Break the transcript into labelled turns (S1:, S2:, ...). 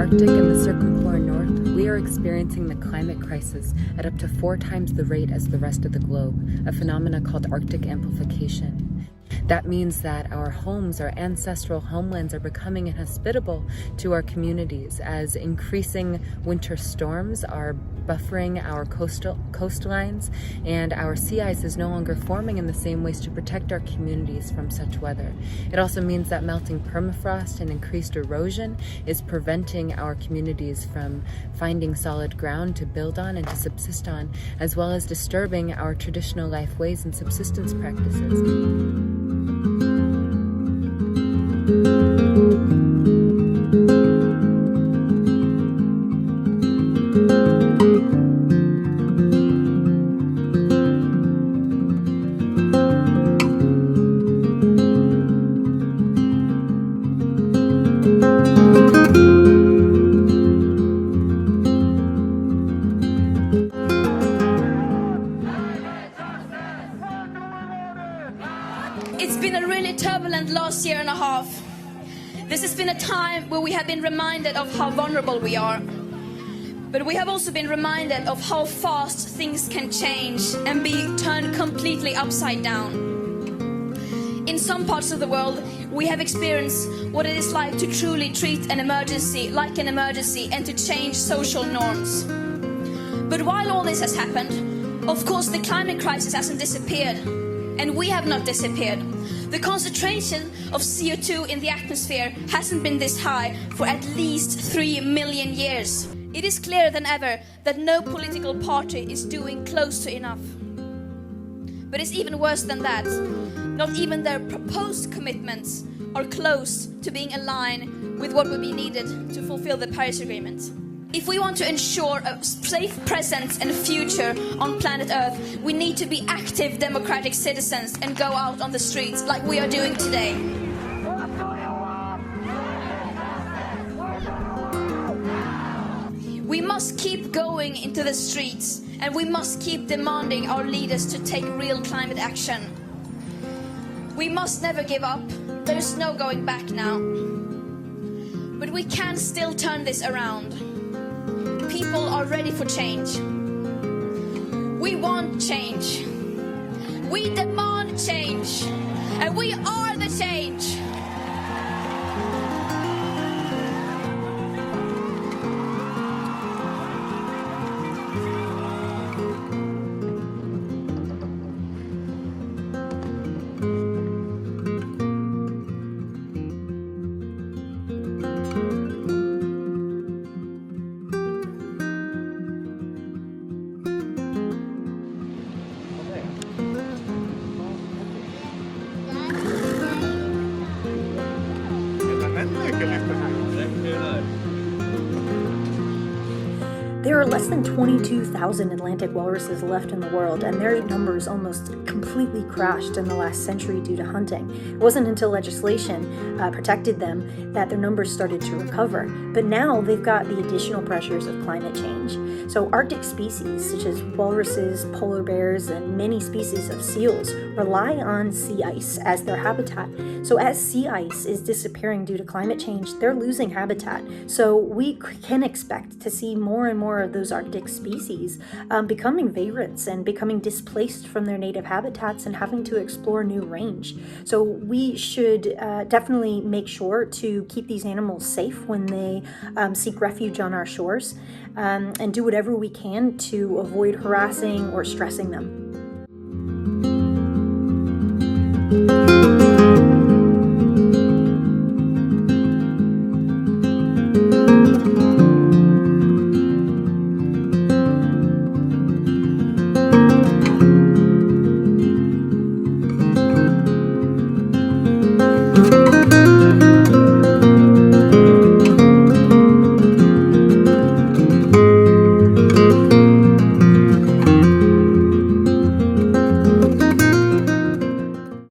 S1: Arctic and the circumpolar north, we are experiencing the climate crisis at up to 4 times the rate as the rest of the globe, a phenomena called Arctic amplification. That means that our homes, our ancestral homelands, are becoming inhospitable to our communities as increasing winter storms are buffering our coastlines, and our sea ice is no longer forming in the same ways to protect our communities from such weather. It also means that melting permafrost and increased erosion is preventing our communities from finding solid ground to build on and to subsist on, as well as disturbing our traditional life ways and subsistence practices.
S2: It's been a really turbulent last year and a half. This has been a time where we have been reminded of how vulnerable we are. But we have also been reminded of how fast things can change and be turned completely upside down. In some parts of the world, we have experienced what it is like to truly treat an emergency like an emergency and to change social norms. But while all this has happened, of course the climate crisis hasn't disappeared. And we have not disappeared. The concentration of CO2 in the atmosphere hasn't been this high for at least 3 million years. It is clearer than ever that no political party is doing close to enough. But it's even worse than that. Not even their proposed commitments are close to being aligned with what would be needed to fulfill the Paris Agreement. If we want to ensure a safe present and future on planet Earth, we need to be active democratic citizens and go out on the streets like we are doing today. We must keep going into the streets, and we must keep demanding our leaders to take real climate action. We must never give up. There is no going back now. But we can still turn this around. People are ready for change. We want change. We demand change. And we are the change.
S3: There are less than 22,000 Atlantic walruses left in the world, and their numbers almost completely crashed in the last century due to hunting. It wasn't until legislation protected them that their numbers started to recover. But now they've got the additional pressures of climate change. So Arctic species such as walruses, polar bears, and many species of seals rely on sea ice as their habitat. So as sea ice is disappearing due to climate change, they're losing habitat. So we can expect to see more and more of those Arctic species becoming vagrants and becoming displaced from their native habitats and having to explore new range. So we should definitely make sure to keep these animals safe when they seek refuge on our shores, and do whatever we can to avoid harassing or stressing them.